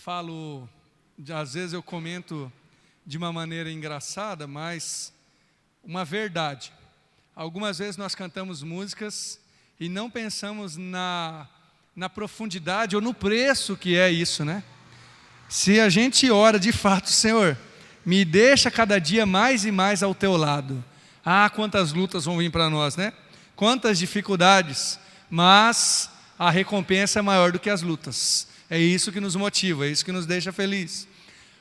falo, às vezes eu comento de uma maneira engraçada, mas uma verdade. Algumas vezes nós cantamos músicas e não pensamos na profundidade ou no preço que é isso, né? Se a gente ora de fato, Senhor, me deixa cada dia mais e mais ao teu lado. Ah, quantas lutas vão vir para nós, né? Quantas dificuldades, mas a recompensa é maior do que as lutas. É isso que nos motiva, é isso que nos deixa feliz.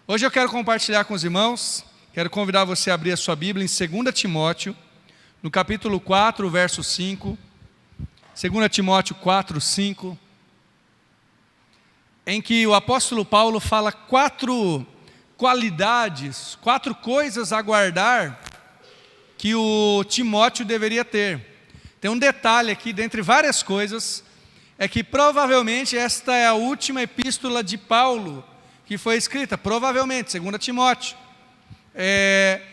Hoje eu quero compartilhar com os irmãos, quero convidar você a abrir a sua Bíblia em 2 Timóteo, no capítulo 4, verso 5. 2 Timóteo 4, 5. Em que o apóstolo Paulo fala 4 qualidades, 4 coisas a guardar que o Timóteo deveria ter. Tem um detalhe aqui, dentre várias coisas, é que provavelmente esta é a última epístola de Paulo que foi escrita, provavelmente, 2 Timóteo.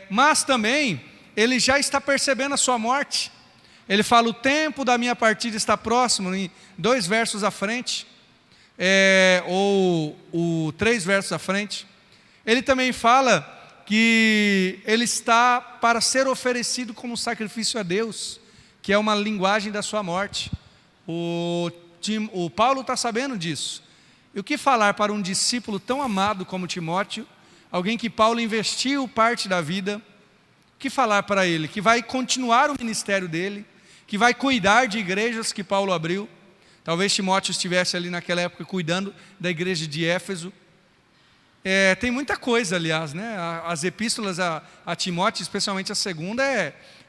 Mas também, ele já está percebendo a sua morte. Ele fala, o tempo da minha partida está próximo, em 2 versos à frente, ou 3 versos à frente. Ele também fala que ele está para ser oferecido como sacrifício a Deus, que é uma linguagem da sua morte. O Paulo está sabendo disso. E o que falar para um discípulo tão amado como Timóteo, alguém que Paulo investiu parte da vida, o que falar para ele? Que vai continuar o ministério dele, que vai cuidar de igrejas que Paulo abriu. Talvez Timóteo estivesse ali naquela época cuidando da igreja de Éfeso. Tem muita coisa, aliás, né? As epístolas a Timóteo, especialmente a segunda,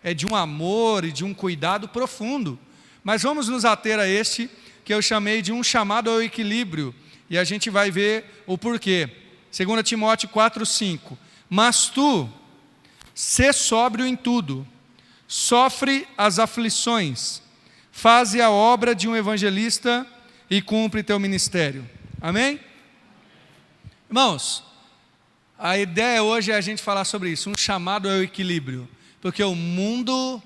é de um amor e de um cuidado profundo. Mas vamos nos ater a este, que eu chamei de um chamado ao equilíbrio, e a gente vai ver o porquê. 2 Timóteo 4, 5. Mas tu, sê sóbrio em tudo, sofre as aflições, faze a obra de um evangelista e cumpre teu ministério. Amém? Irmãos, a ideia hoje é a gente falar sobre isso, um chamado ao equilíbrio, porque o mundo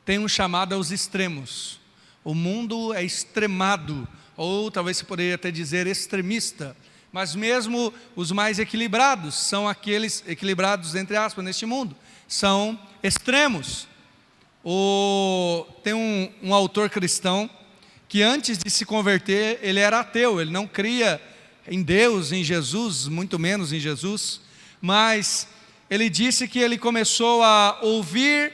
tem um chamado aos extremos. O mundo é extremado, ou talvez se poderia até dizer extremista, mas mesmo os mais equilibrados, são aqueles equilibrados entre aspas neste mundo, são extremos. Tem um autor cristão, que antes de se converter, ele era ateu, ele não cria em Deus, em Jesus, muito menos em Jesus, mas ele disse que ele começou a ouvir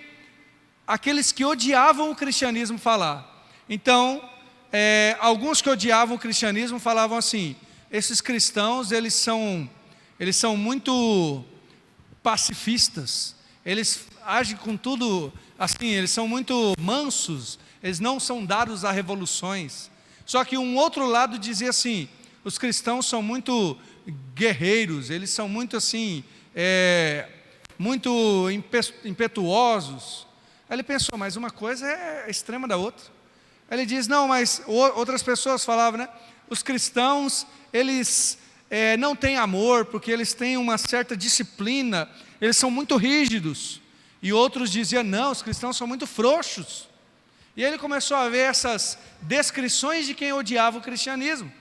aqueles que odiavam o cristianismo falar. Então, alguns que odiavam o cristianismo falavam assim, esses cristãos, eles são muito pacifistas, eles agem com tudo, assim, eles são muito mansos, eles não são dados a revoluções. Só que um outro lado dizia assim, os cristãos são muito guerreiros, eles são muito assim, muito impetuosos. Aí ele pensou, mas uma coisa é extrema da outra. Ele diz, não, mas outras pessoas falavam, né? Os cristãos, eles não têm amor, porque eles têm uma certa disciplina, eles são muito rígidos. E outros diziam, não, os cristãos são muito frouxos. E ele começou a ver essas descrições de quem odiava o cristianismo.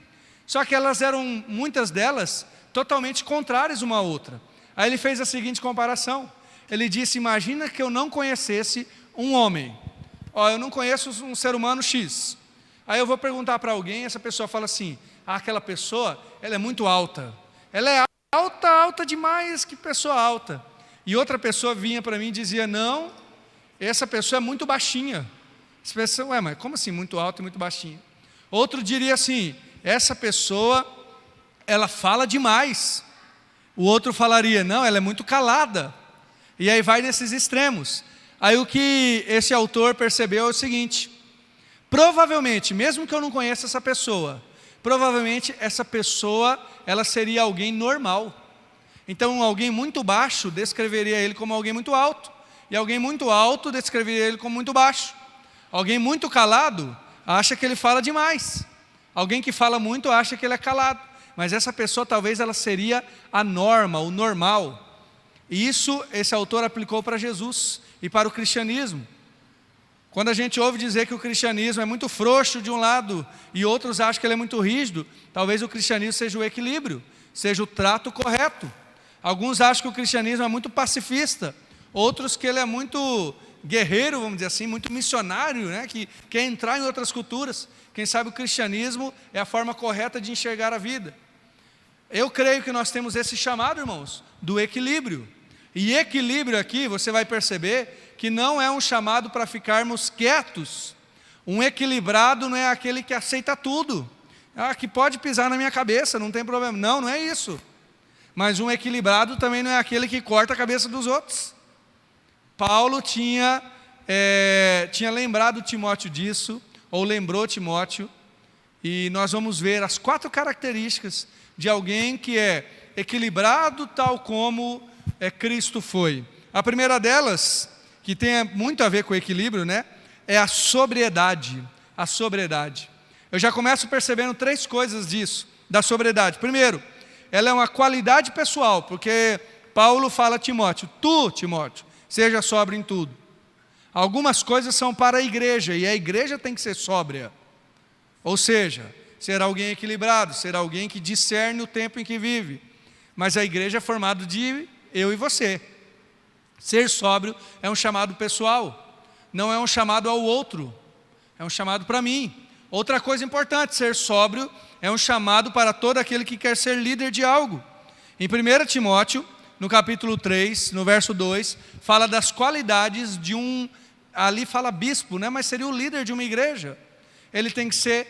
Só que elas eram, muitas delas, totalmente contrárias uma à outra. Aí ele fez a seguinte comparação. Ele disse, imagina que eu não conhecesse um homem. Eu não conheço um ser humano X. Aí eu vou perguntar para alguém, essa pessoa fala assim, aquela pessoa, ela é muito alta. Ela é alta demais, que pessoa alta. E outra pessoa vinha para mim e dizia, não, essa pessoa é muito baixinha. Essa pessoa, mas como assim muito alta e muito baixinha? Outro diria assim, essa pessoa, ela fala demais. O outro falaria, não, ela é muito calada. E aí vai nesses extremos. Aí o que esse autor percebeu é o seguinte, provavelmente, mesmo que eu não conheça essa pessoa, provavelmente essa pessoa, ela seria alguém normal. Então alguém muito baixo descreveria ele como alguém muito alto, e alguém muito alto descreveria ele como muito baixo. Alguém muito calado acha que ele fala demais. Alguém que fala muito acha que ele é calado. Mas essa pessoa talvez ela seria a norma, o normal. E isso esse autor aplicou para Jesus e para o cristianismo. Quando a gente ouve dizer que o cristianismo é muito frouxo de um lado e outros acham que ele é muito rígido, talvez o cristianismo seja o equilíbrio. seja o trato correto. Alguns acham que o cristianismo é muito pacifista, outros que ele é muito guerreiro, vamos dizer assim, muito missionário, né? Que quer entrar em outras culturas. Quem sabe o cristianismo é a forma correta de enxergar a vida. Eu creio que nós temos esse chamado, irmãos, do equilíbrio. E equilíbrio aqui, você vai perceber que não é um chamado para ficarmos quietos. Um equilibrado não é aquele que aceita tudo. Que pode pisar na minha cabeça, não tem problema. Não, não é isso. Mas um equilibrado também não é aquele que corta a cabeça dos outros. Paulo tinha lembrado Timóteo disso, ou lembrou Timóteo, e nós vamos ver as 4 características de alguém que é equilibrado tal como Cristo foi. A primeira delas, que tem muito a ver com o equilíbrio, né, é a sobriedade. A sobriedade. Eu já começo percebendo 3 coisas disso, da sobriedade. Primeiro, ela é uma qualidade pessoal, porque Paulo fala a Timóteo, Timóteo, seja sóbrio em tudo. Algumas coisas são para a igreja, e a igreja tem que ser sóbria. Ou seja, ser alguém equilibrado, ser alguém que discerne o tempo em que vive. Mas a igreja é formada de eu e você. Ser sóbrio é um chamado pessoal, não é um chamado ao outro, é um chamado para mim. Outra coisa importante, ser sóbrio é um chamado para todo aquele que quer ser líder de algo. Em 1 Timóteo, no capítulo 3, no verso 2, fala das qualidades de ali fala bispo, né? Mas seria o líder de uma igreja. Ele tem que ser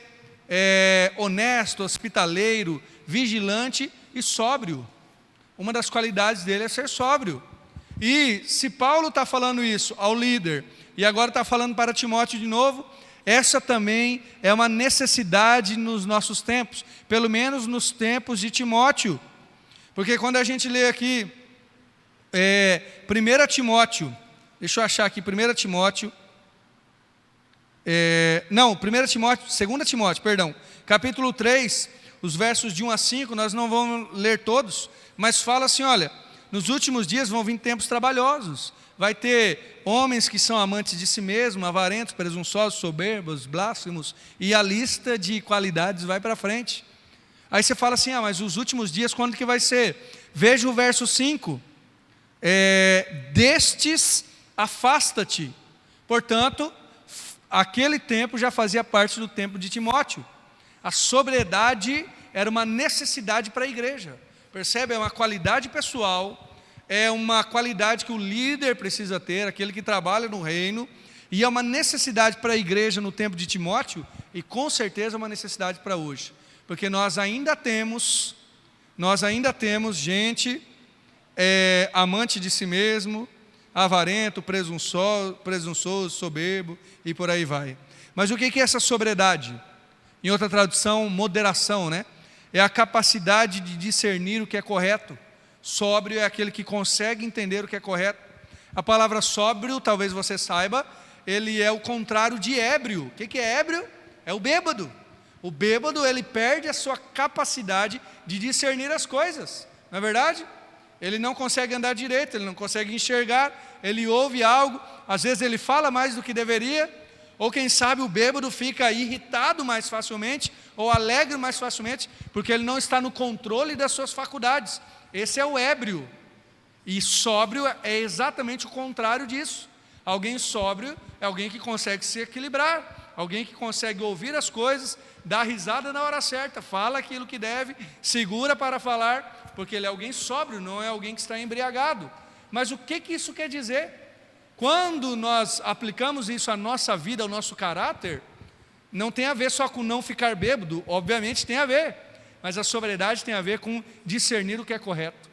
honesto, hospitaleiro, vigilante e sóbrio. Uma das qualidades dele é ser sóbrio. E se Paulo está falando isso ao líder, e agora está falando para Timóteo de novo, essa também é uma necessidade nos nossos tempos, pelo menos nos tempos de Timóteo. Porque quando a gente lê aqui 1 Timóteo, deixa eu achar aqui, 1 Timóteo, 2 Timóteo, perdão, capítulo 3, os versos de 1 a 5, nós não vamos ler todos, mas fala assim, olha, nos últimos dias vão vir tempos trabalhosos, vai ter homens que são amantes de si mesmos, avarentos, presunçosos, soberbos, blasfemos, e a lista de qualidades vai para frente. Aí você fala assim, mas os últimos dias quando que vai ser? Veja o verso 5, destes afasta-te. Portanto, aquele tempo já fazia parte do tempo de Timóteo. A sobriedade era uma necessidade para a igreja. Percebe? É uma qualidade pessoal, é uma qualidade que o líder precisa ter, aquele que trabalha no reino, e é uma necessidade para a igreja no tempo de Timóteo, e com certeza é uma necessidade para hoje. Porque nós ainda temos gente amante de si mesmo, avarento, presunçoso, soberbo e por aí vai. Mas o que é essa sobriedade? Em outra tradução, moderação, né? É a capacidade de discernir o que é correto. Sóbrio é aquele que consegue entender o que é correto. A palavra sóbrio, talvez você saiba, ele é o contrário de ébrio. O que é ébrio? É o bêbado. O bêbado, ele perde a sua capacidade de discernir as coisas, não é verdade? Ele não consegue andar direito, ele não consegue enxergar, ele ouve algo, às vezes ele fala mais do que deveria, ou quem sabe o bêbado fica irritado mais facilmente, ou alegre mais facilmente, porque ele não está no controle das suas faculdades. Esse é o ébrio. E sóbrio é exatamente o contrário disso. Alguém sóbrio é alguém que consegue se equilibrar, alguém que consegue ouvir as coisas, dar risada na hora certa, fala aquilo que deve, segura para falar, porque ele é alguém sóbrio, não é alguém que está embriagado. Mas o que isso quer dizer? Quando nós aplicamos isso à nossa vida, ao nosso caráter, não tem a ver só com não ficar bêbado, obviamente tem a ver, mas a sobriedade tem a ver com discernir o que é correto.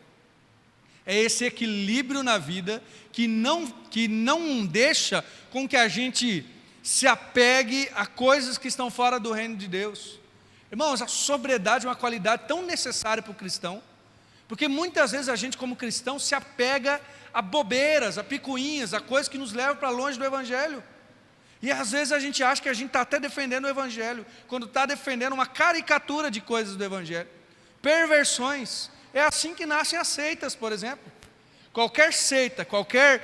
É esse equilíbrio na vida que não deixa com que a gente se apegue a coisas que estão fora do reino de Deus. Irmãos, a sobriedade é uma qualidade tão necessária para o cristão, porque muitas vezes a gente como cristão se apega a bobeiras, a picuinhas, a coisas que nos levam para longe do Evangelho. E às vezes a gente acha que a gente está até defendendo o Evangelho, quando está defendendo uma caricatura de coisas do Evangelho. Perversões. É assim que nascem as seitas, por exemplo. Qualquer seita, qualquer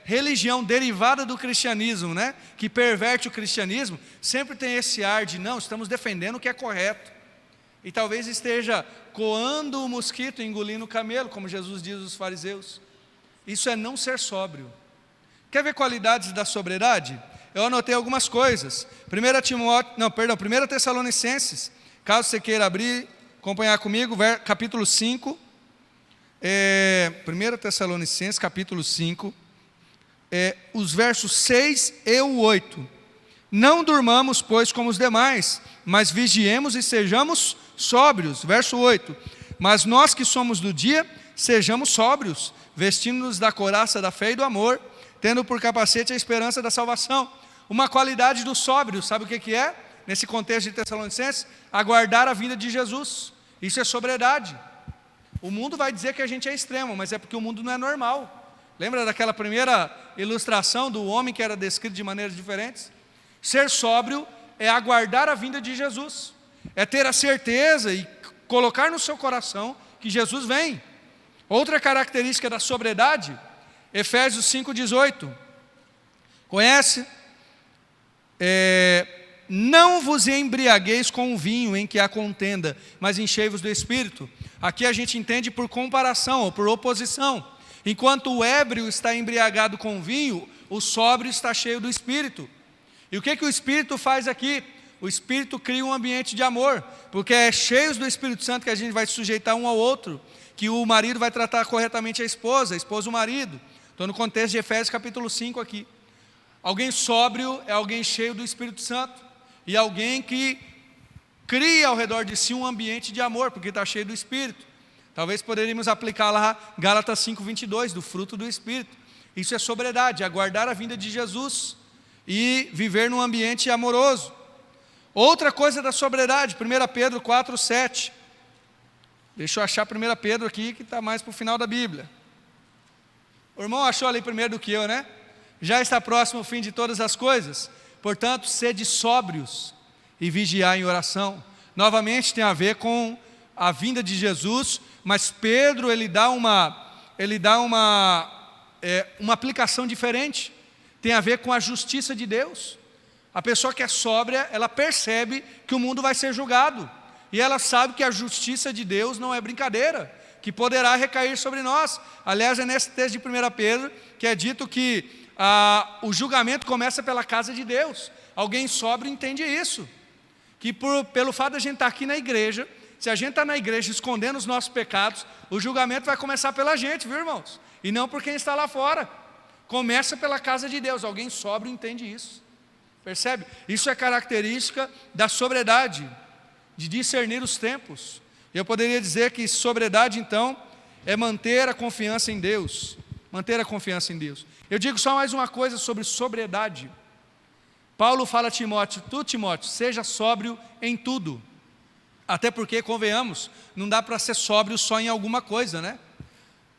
religião derivada do cristianismo, né, que perverte o cristianismo, sempre tem esse ar de, não, estamos defendendo o que é correto. e talvez esteja coando o mosquito e engolindo o camelo, como Jesus diz aos fariseus. Isso é não ser sóbrio. Quer ver qualidades da sobriedade? Eu anotei algumas coisas. 1 Tessalonicenses, caso você queira abrir, acompanhar comigo, capítulo 5. 1 Tessalonicenses, capítulo 5, os versos 6 e o 8. Não durmamos, pois, como os demais, mas vigiemos e sejamos sóbrios. Verso 8. Mas nós que somos do dia, sejamos sóbrios, vestindo-nos da couraça da fé e do amor, tendo por capacete a esperança da salvação. Uma qualidade do sóbrio, sabe o que é? Nesse contexto de Tessalonicenses, aguardar a vinda de Jesus. Isso é sobriedade. O mundo vai dizer que a gente é extremo, mas é porque o mundo não é normal. Lembra daquela primeira ilustração do homem que era descrito de maneiras diferentes? Ser sóbrio é aguardar a vinda de Jesus, é ter a certeza e colocar no seu coração que Jesus vem. Outra característica da sobriedade, Efésios 5,18. Conhece? Não vos embriagueis com o vinho em que há contenda, mas enchei-vos do Espírito. Aqui a gente entende por comparação ou por oposição. Enquanto o ébrio está embriagado com o vinho, o sóbrio está cheio do Espírito. E o que o Espírito faz aqui? O Espírito cria um ambiente de amor, porque é cheios do Espírito Santo que a gente vai se sujeitar um ao outro, que o marido vai tratar corretamente a esposa o marido. Estou no contexto de Efésios capítulo 5 aqui. Alguém sóbrio é alguém cheio do Espírito Santo, e alguém que cria ao redor de si um ambiente de amor, porque está cheio do Espírito. Talvez poderíamos aplicar lá Gálatas 5,22, do fruto do Espírito. Isso é sobriedade, aguardar a vinda de Jesus e viver num ambiente amoroso. Outra coisa da sobriedade, 1 Pedro 4,7. Deixa eu achar 1 Pedro aqui, que está mais para o final da Bíblia. O irmão achou ali primeiro do que eu, né? Já está próximo o fim de todas as coisas. Portanto, sede sóbrios e vigiar em oração. Novamente tem a ver com a vinda de Jesus, mas Pedro ele dá uma aplicação diferente. Tem a ver com a justiça de Deus. A pessoa que é sóbria, ela percebe que o mundo vai ser julgado, e ela sabe que a justiça de Deus não é brincadeira, que poderá recair sobre nós. Aliás, é nesse texto de 1 Pedro que é dito que o julgamento começa pela casa de Deus. Alguém sóbrio entende isso, que pelo fato de a gente estar aqui na igreja, se a gente está na igreja escondendo os nossos pecados, o julgamento vai começar pela gente, viu, irmãos? E não por quem está lá fora. Começa pela casa de Deus. Alguém sóbrio entende isso. Percebe? Isso é característica da sobriedade, de discernir os tempos. Eu poderia dizer que sobriedade, então, é manter a confiança em Deus. Manter a confiança em Deus. Eu digo só mais uma coisa sobre sobriedade. Paulo fala a Timóteo, Timóteo, seja sóbrio em tudo. Até porque, convenhamos, não dá para ser sóbrio só em alguma coisa, né?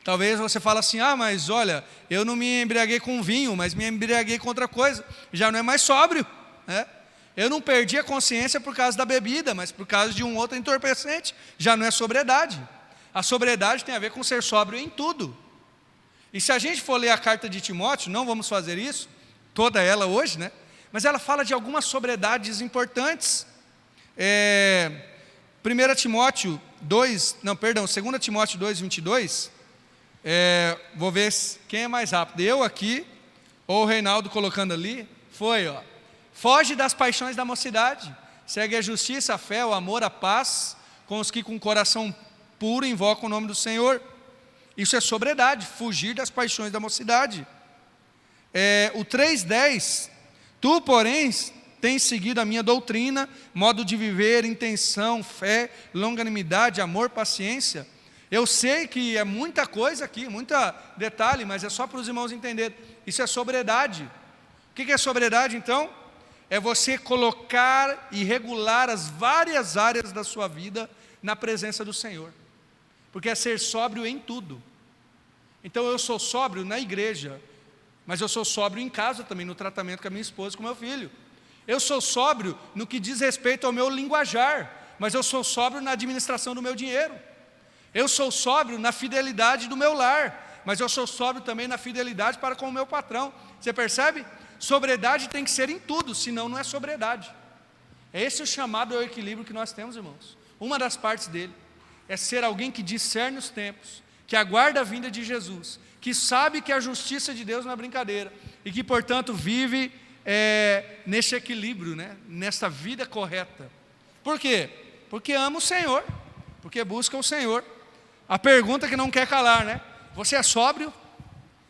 Talvez você fale assim, mas olha, eu não me embriaguei com vinho, mas me embriaguei com outra coisa. Já não é mais sóbrio, né? Eu não perdi a consciência por causa da bebida, mas por causa de um outro entorpecente. Já não é sobriedade. A sobriedade tem a ver com ser sóbrio em tudo. E se a gente for ler a carta de Timóteo, não vamos fazer isso, toda ela hoje, né? Mas ela fala de algumas sobriedades importantes. 2 Timóteo 2:22, vou ver quem é mais rápido, eu aqui ou o Reinaldo colocando ali. Foge das paixões da mocidade, segue a justiça, a fé, o amor, a paz com os que com coração puro invocam o nome do Senhor. Isso é sobriedade, fugir das paixões da mocidade. O 3:10, tu porém tens seguido a minha doutrina, modo de viver, intenção, fé, longanimidade, amor, paciência. Eu sei que é muita coisa aqui, muita detalhe, mas é só para os irmãos entenderem. Isso é sobriedade. O que é sobriedade, então? É você colocar e regular as várias áreas da sua vida na presença do Senhor. Porque é ser sóbrio em tudo. Então eu sou sóbrio na igreja, mas eu sou sóbrio em casa também, no tratamento com a minha esposa e com o meu filho. Eu sou sóbrio no que diz respeito ao meu linguajar, mas eu sou sóbrio na administração do meu dinheiro. Eu sou sóbrio na fidelidade do meu lar, mas eu sou sóbrio também na fidelidade para com o meu patrão. Você percebe? Sobriedade tem que ser em tudo, senão não é sobriedade. É esse o chamado ao equilíbrio que nós temos, irmãos. Uma das partes dele é ser alguém que discerne os tempos, que aguarda a vinda de Jesus, que sabe que a justiça de Deus não é brincadeira e que, portanto, vive nesse equilíbrio, né? Nessa vida correta. Por quê? Porque ama o Senhor, porque busca o Senhor. A pergunta que não quer calar, né? Você é sóbrio?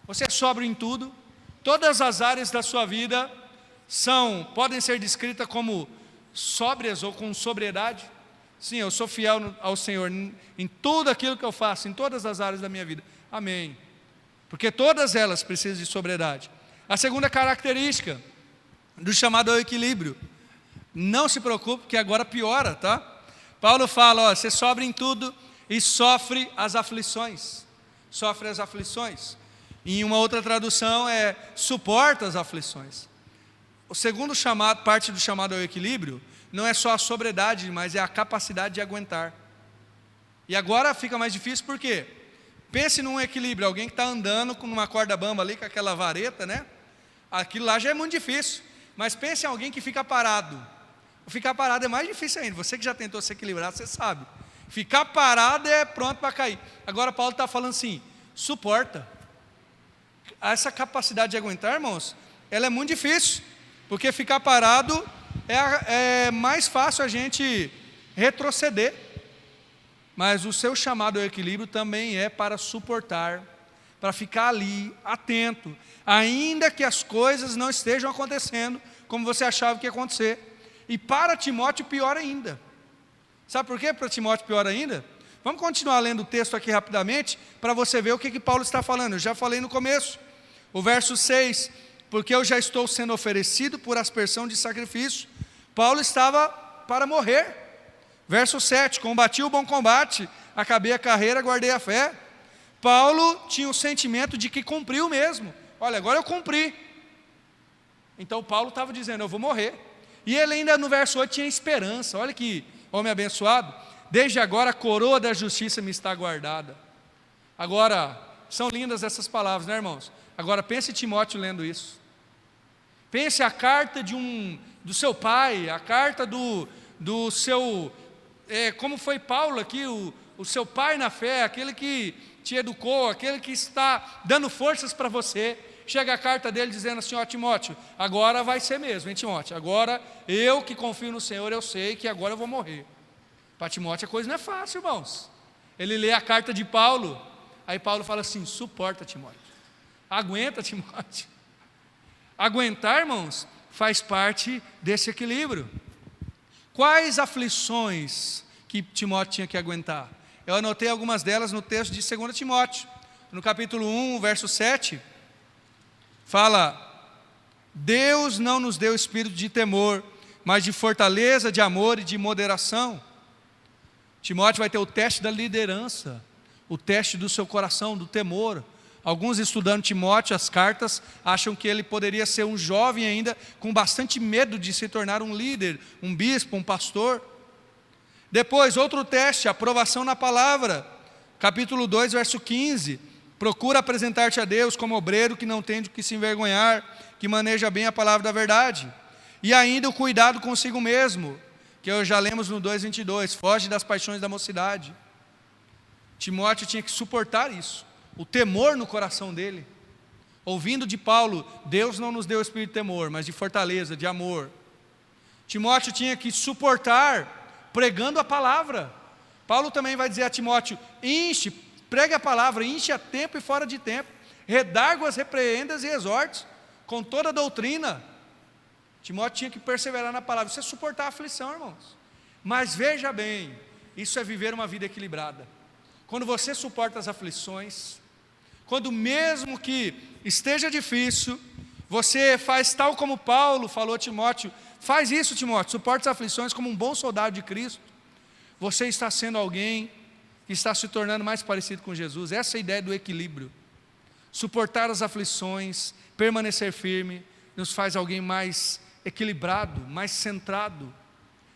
Você é sóbrio em tudo? Todas as áreas da sua vida podem ser descritas como sóbrias ou com sobriedade? Sim, eu sou fiel ao Senhor em tudo aquilo que eu faço, em todas as áreas da minha vida. Amém. Porque todas elas precisam de sobriedade. A segunda característica do chamado ao equilíbrio. Não se preocupe, que agora piora, tá? Paulo fala, você sobra em tudo e sofre as aflições. Sofre as aflições. Em uma outra tradução suporta as aflições. O segundo parte do chamado ao equilíbrio não é só a sobriedade, mas é a capacidade de aguentar. E agora fica mais difícil, por quê? Pense num equilíbrio, alguém que está andando com uma corda bamba ali, com aquela vareta, né? Aquilo lá já é muito difícil. Mas pense em alguém que fica parado. Ficar parado é mais difícil ainda. Você que já tentou se equilibrar, você sabe. Ficar parado é pronto para cair. Agora Paulo está falando assim, suporta. Essa capacidade de aguentar, irmãos, ela é muito difícil. Porque ficar parado é mais fácil a gente retroceder. Mas o seu chamado ao equilíbrio também é para suportar, para ficar ali, atento, ainda que as coisas não estejam acontecendo como você achava que ia acontecer. E para Timóteo, pior ainda. Sabe por quê para Timóteo pior ainda? Vamos continuar lendo o texto aqui rapidamente, para você ver o que Paulo está falando. Eu já falei no começo, o verso 6, porque eu já estou sendo oferecido por aspersão de sacrifício. Paulo estava para morrer. Verso 7, combati o bom combate, acabei a carreira, guardei a fé. Paulo tinha o sentimento de que cumpriu mesmo. Olha, agora eu cumpri. Então Paulo estava dizendo, eu vou morrer. E ele ainda no verso 8 tinha esperança. Olha que homem abençoado. Desde agora a coroa da justiça me está guardada. Agora, são lindas essas palavras, né, irmãos? Agora pense em Timóteo lendo isso. Pense a carta do seu pai, a carta do seu... como foi Paulo aqui, o seu pai na fé, aquele que te educou, aquele que está dando forças para você. Chega a carta dele dizendo assim, Timóteo, agora vai ser mesmo, hein, Timóteo? Agora eu que confio no Senhor, eu sei que agora eu vou morrer. Para Timóteo a coisa não é fácil, irmãos. Ele lê a carta de Paulo, aí Paulo fala assim, suporta, Timóteo. Aguenta, Timóteo. Aguentar, irmãos, faz parte desse equilíbrio. Quais aflições que Timóteo tinha que aguentar? Eu anotei algumas delas no texto de 2 Timóteo. No capítulo 1, verso 7, fala, Deus não nos deu espírito de temor, mas de fortaleza, de amor e de moderação. Timóteo vai ter o teste da liderança, o teste do seu coração, do temor. Alguns estudando Timóteo, as cartas, acham que ele poderia ser um jovem ainda, com bastante medo de se tornar um líder, um bispo, um pastor. Depois, outro teste, aprovação na palavra. Capítulo 2, verso 15. Procura apresentar-te a Deus como obreiro que não tem de que se envergonhar, que maneja bem a palavra da verdade. E ainda o cuidado consigo mesmo, que eu já lemos no 2:22, foge das paixões da mocidade. Timóteo tinha que suportar isso, o temor no coração dele. Ouvindo de Paulo, Deus não nos deu espírito de temor, mas de fortaleza, de amor. Timóteo tinha que suportar pregando a palavra. Paulo também vai dizer a Timóteo, pregue a palavra, enche a tempo e fora de tempo, redargue-as, repreendas e exorte, com toda a doutrina. Timóteo tinha que perseverar na palavra, isso é suportar a aflição, irmãos. Mas veja bem, isso é viver uma vida equilibrada. Quando você suporta as aflições, quando mesmo que esteja difícil, você faz tal como Paulo falou a Timóteo, faz isso, Timóteo, suporta as aflições como um bom soldado de Cristo. Você está sendo alguém que está se tornando mais parecido com Jesus. Essa é a ideia do equilíbrio. Suportar as aflições, permanecer firme, nos faz alguém mais equilibrado, mais centrado.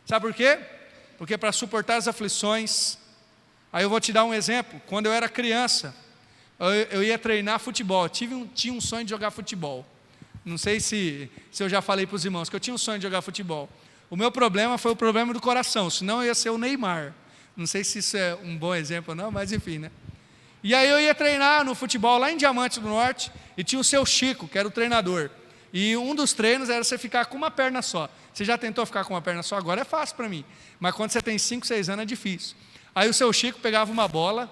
Sabe por quê? Porque para suportar as aflições, aí eu vou te dar um exemplo. Quando eu era criança, eu ia treinar futebol. Tinha um sonho de jogar futebol. Não sei se eu já falei para os irmãos que eu tinha um sonho de jogar futebol. O meu problema foi o problema do coração, senão eu ia ser o Neymar. Não sei se isso é um bom exemplo ou não, mas enfim, né? E aí eu ia treinar no futebol lá em Diamante do Norte, e tinha o seu Chico, que era o treinador. E um dos treinos era você ficar com uma perna só. Você já tentou ficar com uma perna só? Agora é fácil para mim. Mas quando você tem 5, 6 anos é difícil. Aí o seu Chico pegava uma bola,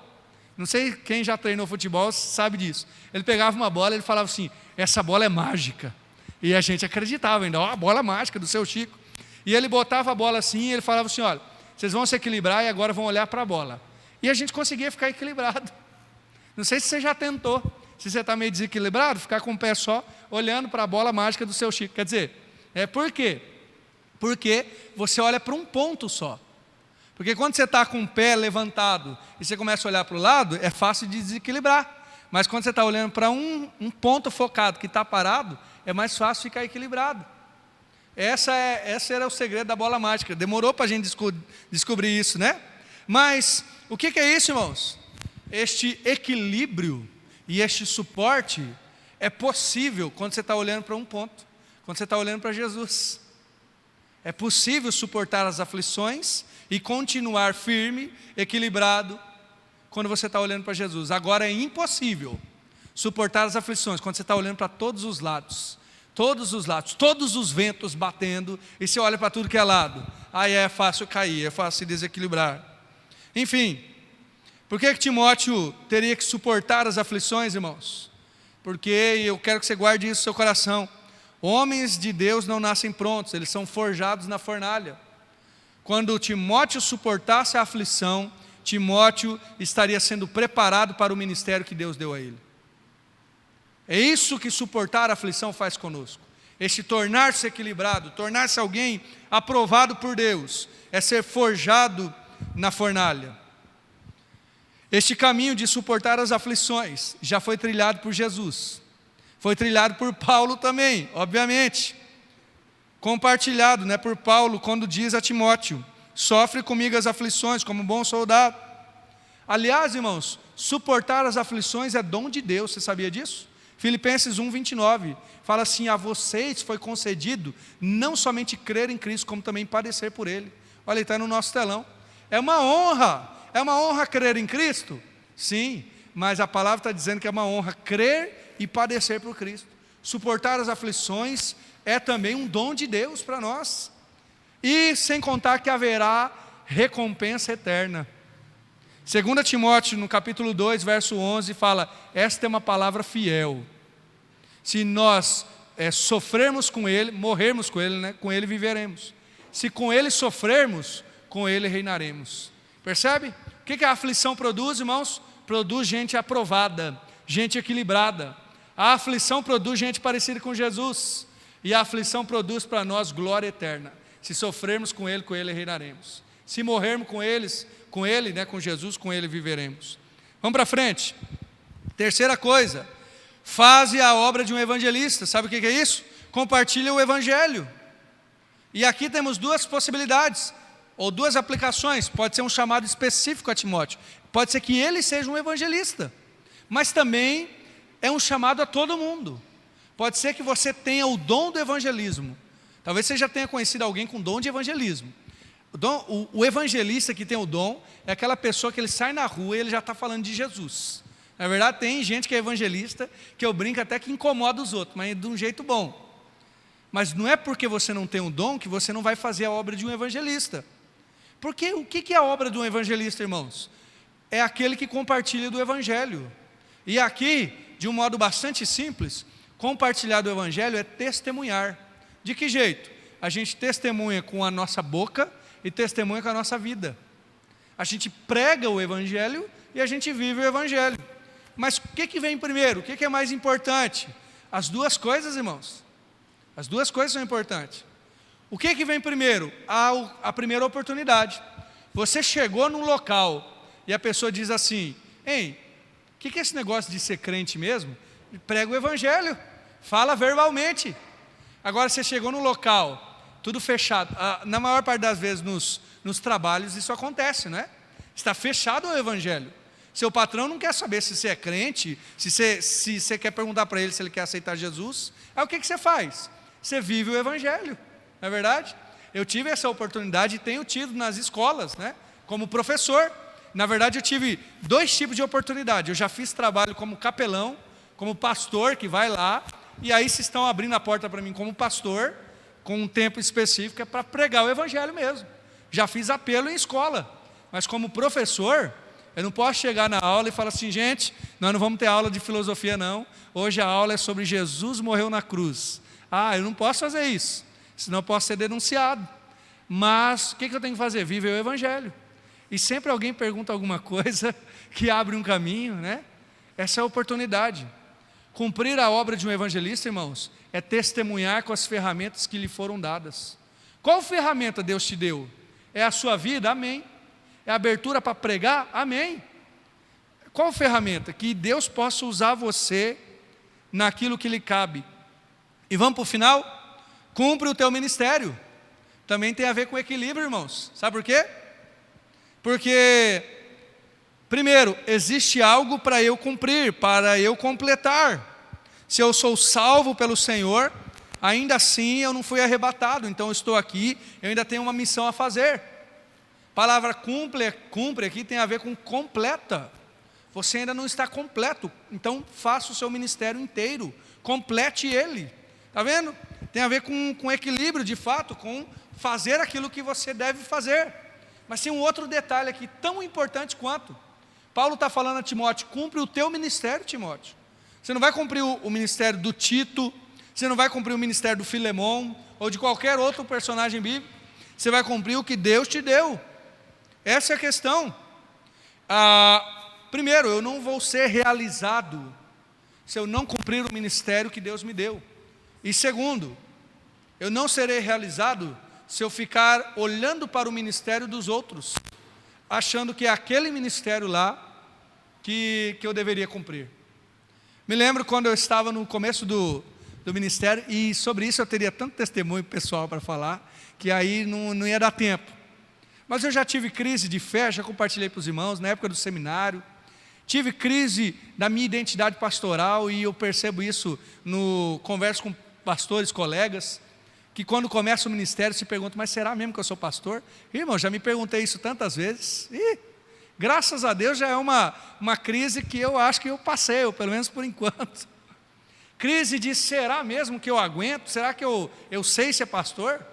não sei quem já treinou futebol sabe disso. Ele pegava uma bola e ele falava assim, essa bola é mágica. E a gente acreditava ainda, ó, a bola mágica do seu Chico. E ele botava a bola assim e ele falava assim, olha, vocês vão se equilibrar e agora vão olhar para a bola. E a gente conseguia ficar equilibrado. Não sei se você já tentou, se você está meio desequilibrado, ficar com o pé só, olhando para a bola mágica do seu Chico. Quer dizer, por quê? Porque você olha para um ponto só. Porque quando você está com o pé levantado e você começa a olhar para o lado, é fácil de desequilibrar. Mas quando você está olhando para um ponto focado que está parado, é mais fácil ficar equilibrado. Esse era o segredo da bola mágica. Demorou para a gente descobrir isso, né? Mas o que é isso, irmãos? Este equilíbrio e este suporte é possível quando você está olhando para um ponto, quando você está olhando para Jesus. É possível suportar as aflições e continuar firme, equilibrado, quando você está olhando para Jesus. Agora é impossível suportar as aflições quando você está olhando para todos os lados, todos os ventos batendo, e você olha para tudo que é lado. Aí é fácil cair, é fácil se desequilibrar. Enfim, por que Timóteo teria que suportar as aflições, irmãos? Porque eu quero que você guarde isso no seu coração. Homens de Deus não nascem prontos, eles são forjados na fornalha. Quando Timóteo suportasse a aflição, Timóteo estaria sendo preparado para o ministério que Deus deu a ele. É isso que suportar a aflição faz conosco. Este tornar-se equilibrado, tornar-se alguém aprovado por Deus, é ser forjado na fornalha. Este caminho de suportar as aflições já foi trilhado por Jesus. Foi trilhado por Paulo também, obviamente. Compartilhado, né, por Paulo quando diz a Timóteo, sofre comigo as aflições como bom soldado. Aliás, irmãos, suportar as aflições é dom de Deus, você sabia disso? Filipenses 1:29 fala assim, a vocês foi concedido não somente crer em Cristo, como também padecer por Ele. Olha, está no nosso telão. É uma honra crer em Cristo? Sim, mas a palavra está dizendo que é uma honra crer e padecer por Cristo. Suportar as aflições é também um dom de Deus para nós. E sem contar que haverá recompensa eterna. 2 Timóteo, no capítulo 2, verso 11, fala, esta é uma palavra fiel. Se nós sofrermos com Ele, morrermos com Ele, né, com Ele viveremos. Se com Ele sofrermos, com Ele reinaremos. Percebe? O que a aflição produz, irmãos? Produz gente aprovada, gente equilibrada. A aflição produz gente parecida com Jesus. E a aflição produz para nós glória eterna. Se sofrermos com Ele reinaremos. Se morrermos com Ele, né, com Jesus, com Ele viveremos. Vamos para frente. Terceira coisa, faze a obra de um evangelista. Sabe o que é isso? Compartilha o evangelho. E aqui temos duas possibilidades, ou duas aplicações. Pode ser um chamado específico a Timóteo. Pode ser que ele seja um evangelista. Mas também é um chamado a todo mundo. Pode ser que você tenha o dom do evangelismo. Talvez você já tenha conhecido alguém com dom de evangelismo. O evangelista que tem o dom é aquela pessoa que ele sai na rua e ele já está falando de Jesus. Na verdade, tem gente que é evangelista, que eu brinco até que incomoda os outros, mas de um jeito bom. Mas não é porque você não tem um dom que você não vai fazer a obra de um evangelista. Porque o que é a obra de um evangelista, irmãos? É aquele que compartilha do evangelho. E aqui, de um modo bastante simples, compartilhar do evangelho é testemunhar. De que jeito? A gente testemunha com a nossa boca e testemunha com a nossa vida. A gente prega o evangelho e a gente vive o evangelho. Mas o que vem primeiro? O que é mais importante? As duas coisas, irmãos. As duas coisas são importantes. O que vem primeiro? A primeira oportunidade. Você chegou num local e a pessoa diz assim, ei, o que é esse negócio de ser crente mesmo? Prega o evangelho, fala verbalmente. Agora você chegou no local, tudo fechado. Na maior parte das vezes nos trabalhos isso acontece, não é? Está fechado o evangelho. Seu patrão não quer saber se você é crente, se você quer perguntar para ele se ele quer aceitar Jesus. Aí o que você faz? Você vive o evangelho, não é verdade? eu tive essa oportunidade e tenho tido nas escolas, né? Como professor. Na verdade, eu tive 2 tipos de oportunidade. Eu já fiz trabalho como capelão, como pastor que vai lá, e aí se estão abrindo a porta para mim como pastor, com um tempo específico, é para pregar o evangelho mesmo. Já fiz apelo em escola, mas como professor, eu não posso chegar na aula e falar assim: gente, nós não vamos ter aula de filosofia não, hoje a aula é sobre Jesus morreu na cruz. Eu não posso fazer isso, senão eu posso ser denunciado. Mas o que eu tenho que fazer? Viver o evangelho. E sempre alguém pergunta alguma coisa que abre um caminho, né? Essa é a oportunidade. Cumprir a obra de um evangelista, irmãos, é testemunhar com as ferramentas que lhe foram dadas. Qual ferramenta Deus te deu? É a sua vida? Amém. É a abertura para pregar? Amém. Qual ferramenta? Que Deus possa usar você naquilo que lhe cabe. E vamos para o final? Cumpre o teu ministério. Também tem a ver com equilíbrio, irmãos. Sabe por quê? Porque, primeiro, existe algo para eu cumprir, para eu completar. Se eu sou salvo pelo Senhor, ainda assim eu não fui arrebatado, então eu estou aqui, eu ainda tenho uma missão a fazer. A palavra cumpre aqui tem a ver com completa. Você ainda não está completo, então faça o seu ministério inteiro, complete ele. Está vendo? Tem a ver com equilíbrio, de fato, com fazer aquilo que você deve fazer. Mas tem um outro detalhe aqui, tão importante quanto. Paulo está falando a Timóteo: cumpre o teu ministério, Timóteo. Você não vai cumprir o ministério do Tito, você não vai cumprir o ministério do Filemão, ou de qualquer outro personagem bíblico. Você vai cumprir o que Deus te deu. Essa é a questão. Primeiro, eu não vou ser realizado se eu não cumprir o ministério que Deus me deu. E segundo, eu não serei realizado se eu ficar olhando para o ministério dos outros, achando que é aquele ministério lá que eu deveria cumprir. Me lembro quando eu estava no começo do ministério, e sobre isso eu teria tanto testemunho pessoal para falar, que aí não ia dar tempo. Mas eu já tive crise de fé, já compartilhei para os irmãos, na época do seminário. Tive crise da minha identidade pastoral, e eu percebo isso no converso com pastores, colegas, que quando começa o ministério se perguntam: mas será mesmo que eu sou pastor? Irmão, já me perguntei isso tantas vezes, e graças a Deus já é uma crise que eu acho que eu passei, ou pelo menos por enquanto. Crise de: será mesmo que eu aguento? Será que eu sei ser pastor?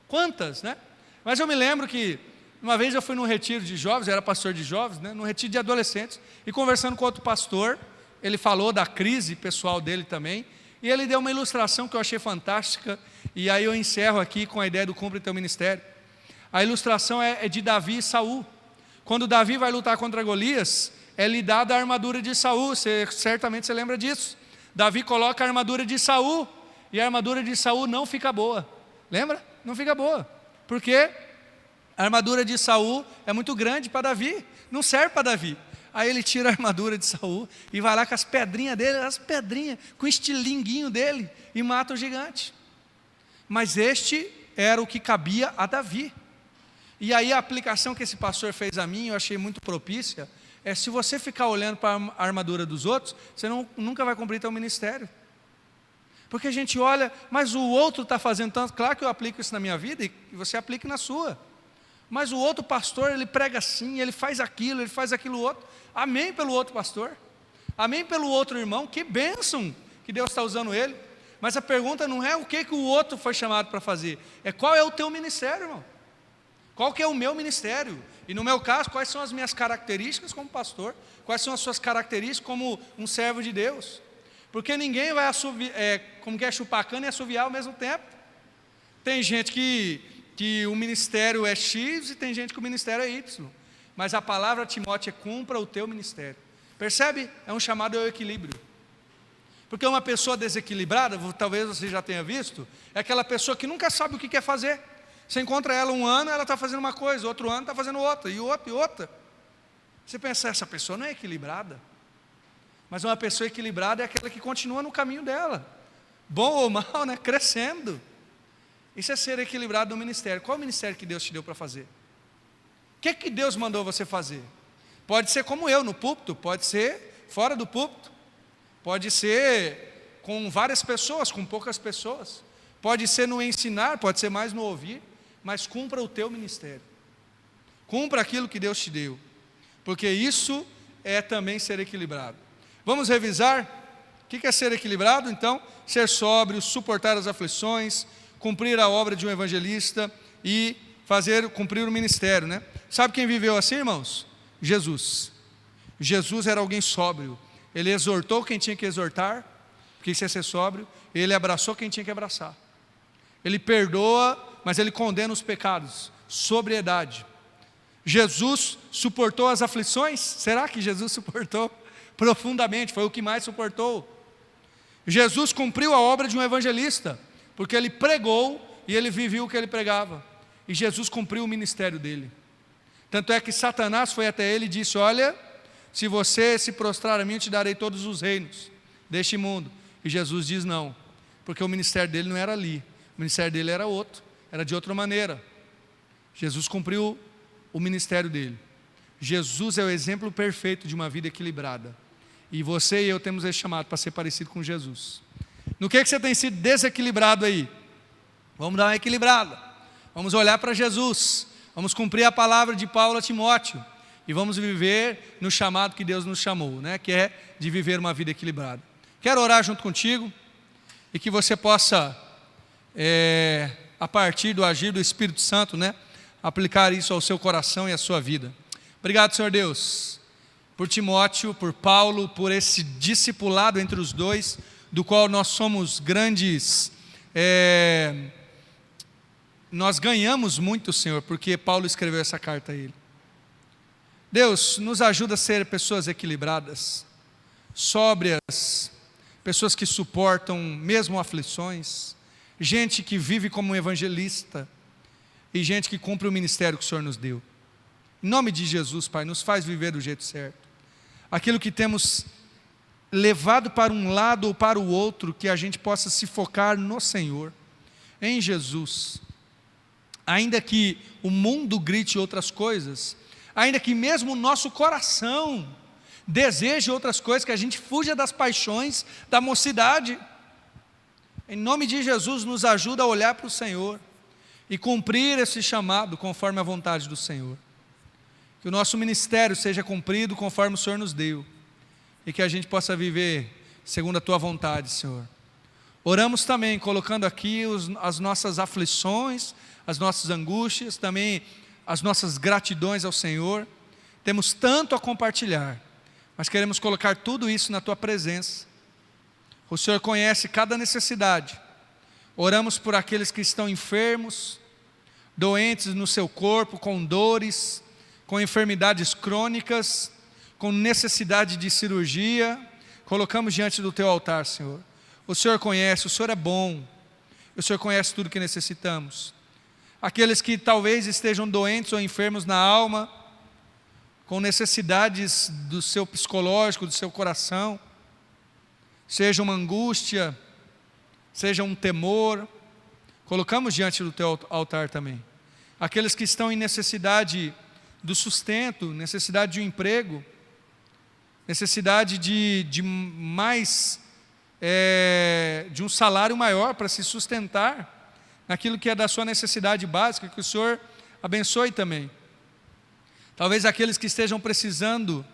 Quantas, né? Mas eu me lembro que uma vez eu fui num retiro de jovens, eu era pastor de jovens, né? Num retiro de adolescentes, e conversando com outro pastor, ele falou da crise pessoal dele também, e ele deu uma ilustração que eu achei fantástica, e aí eu encerro aqui com a ideia do cumpre teu ministério. A ilustração é de Davi e Saul. Quando Davi vai lutar contra Golias, é lhe dada a armadura de Saul, certamente você lembra disso. Davi coloca a armadura de Saul, e a armadura de Saul não fica boa. Lembra? Não fica boa. Por quê? A armadura de Saul é muito grande para Davi, não serve para Davi. Aí ele tira a armadura de Saul e vai lá com as pedrinhas dele, com o estilinguinho dele, e mata o gigante. Mas este era o que cabia a Davi. E aí a aplicação que esse pastor fez a mim, eu achei muito propícia, é: se você ficar olhando para a armadura dos outros, você nunca vai cumprir teu ministério. Porque a gente olha: mas o outro está fazendo tanto. Claro que eu aplico isso na minha vida e você aplique na sua. Mas o outro pastor, ele prega assim, ele faz aquilo outro. Amém pelo outro pastor, amém pelo outro irmão, que bênção que Deus está usando ele. Mas a pergunta não é o que o outro foi chamado para fazer, é qual é o teu ministério, irmão. Qual que é o meu ministério? E no meu caso, quais são as minhas características como pastor? Quais são as suas características como um servo de Deus? Porque ninguém vai chupar cana e assoviar ao mesmo tempo. Tem gente que o ministério é X e tem gente que o ministério é Y. Mas a palavra, Timóteo, é: cumpra o teu ministério. Percebe? É um chamado ao equilíbrio. Porque uma pessoa desequilibrada, talvez você já tenha visto, é aquela pessoa que nunca sabe o que quer fazer. Você encontra ela um ano, ela está fazendo uma coisa, outro ano está fazendo outra, e outra. Você pensa: essa pessoa não é equilibrada. Mas uma pessoa equilibrada é aquela que continua no caminho dela, bom ou mal, né? Crescendo. Isso é ser equilibrado no ministério. Qual é o ministério que Deus te deu para fazer? O que Deus mandou você fazer? Pode ser como eu, no púlpito, pode ser fora do púlpito, pode ser com várias pessoas, com poucas pessoas, pode ser no ensinar, pode ser mais no ouvir, mas cumpra o teu ministério. Cumpra aquilo que Deus te deu, porque isso é também ser equilibrado. Vamos revisar? O que é ser equilibrado? Então, ser sóbrio, suportar as aflições, cumprir a obra de um evangelista e cumprir o ministério, né? Sabe quem viveu assim, irmãos? Jesus. Jesus era alguém sóbrio. Ele exortou quem tinha que exortar, porque isso é ser sóbrio. Ele abraçou quem tinha que abraçar. Ele perdoa, mas ele condena os pecados. Sobriedade. Jesus suportou as aflições? Será que Jesus suportou? Profundamente, foi o que mais suportou. Jesus cumpriu a obra de um evangelista, porque ele pregou e ele viveu o que ele pregava. E Jesus cumpriu o ministério dele. Tanto é que Satanás foi até ele e disse: olha, se você se prostrar a mim, eu te darei todos os reinos deste mundo. E Jesus diz não, porque o ministério dele não era ali, o ministério dele era outro, era de outra maneira. Jesus cumpriu o ministério dele. Jesus é o exemplo perfeito de uma vida equilibrada. E você e eu temos esse chamado para ser parecido com Jesus. No que você tem sido desequilibrado aí? Vamos dar uma equilibrada. Vamos olhar para Jesus. Vamos cumprir a palavra de Paulo a Timóteo. E vamos viver no chamado que Deus nos chamou, né? Que é de viver uma vida equilibrada. Quero orar junto contigo e que você possa, a partir do agir do Espírito Santo, né? Aplicar isso ao seu coração e à sua vida. Obrigado, Senhor Deus, por Timóteo, por Paulo, por esse discipulado entre os dois, do qual nós somos grandes, nós ganhamos muito, Senhor, porque Paulo escreveu essa carta a ele. Deus, nos ajuda a ser pessoas equilibradas, sóbrias, pessoas que suportam mesmo aflições, gente que vive como um evangelista, e gente que cumpre o ministério que o Senhor nos deu. Em nome de Jesus, Pai, nos faz viver do jeito certo. Aquilo que temos levado para um lado ou para o outro, que a gente possa se focar no Senhor, em Jesus. Ainda que o mundo grite outras coisas, ainda que mesmo o nosso coração deseje outras coisas, que a gente fuja das paixões da mocidade. Em nome de Jesus, nos ajuda a olhar para o Senhor e cumprir esse chamado conforme a vontade do Senhor. Que o nosso ministério seja cumprido conforme o Senhor nos deu, e que a gente possa viver segundo a Tua vontade, Senhor. Oramos também, colocando aqui as nossas aflições, as nossas angústias, também as nossas gratidões ao Senhor. Temos tanto a compartilhar, mas queremos colocar tudo isso na Tua presença. O Senhor conhece cada necessidade. Oramos por aqueles que estão enfermos, doentes no seu corpo, com dores, com enfermidades crônicas, com necessidade de cirurgia. Colocamos diante do Teu altar, Senhor. O Senhor conhece, o Senhor é bom, o Senhor conhece tudo que necessitamos. Aqueles que talvez estejam doentes ou enfermos na alma, com necessidades do seu psicológico, do seu coração, seja uma angústia, seja um temor, colocamos diante do Teu altar também. Aqueles que estão em necessidade do sustento, necessidade de um emprego, necessidade de mais, de um salário maior para se sustentar naquilo que é da sua necessidade básica, que o Senhor abençoe também. Talvez aqueles que estejam precisando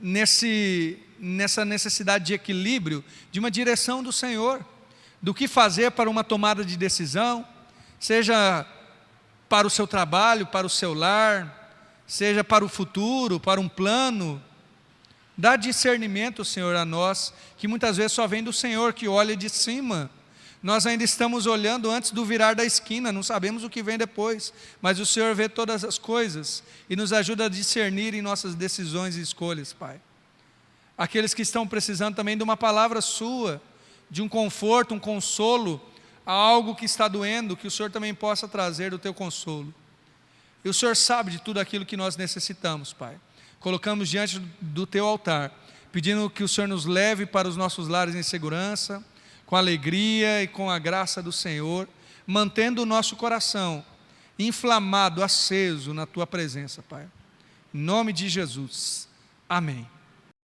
nessa necessidade de equilíbrio, de uma direção do Senhor, do que fazer para uma tomada de decisão, seja para o seu trabalho, para o seu lar, seja para o futuro, para um plano. Dá discernimento, Senhor, a nós, que muitas vezes só vem do Senhor, que olha de cima. Nós ainda estamos olhando antes do virar da esquina, não sabemos o que vem depois, mas o Senhor vê todas as coisas e nos ajuda a discernir em nossas decisões e escolhas, Pai. Aqueles que estão precisando também de uma palavra Sua, de um conforto, um consolo, a algo que está doendo, que o Senhor também possa trazer do Teu consolo. E o Senhor sabe de tudo aquilo que nós necessitamos, Pai. Colocamos diante do Teu altar, pedindo que o Senhor nos leve para os nossos lares em segurança, com alegria e com a graça do Senhor, mantendo o nosso coração inflamado, aceso na Tua presença, Pai. Em nome de Jesus. Amém.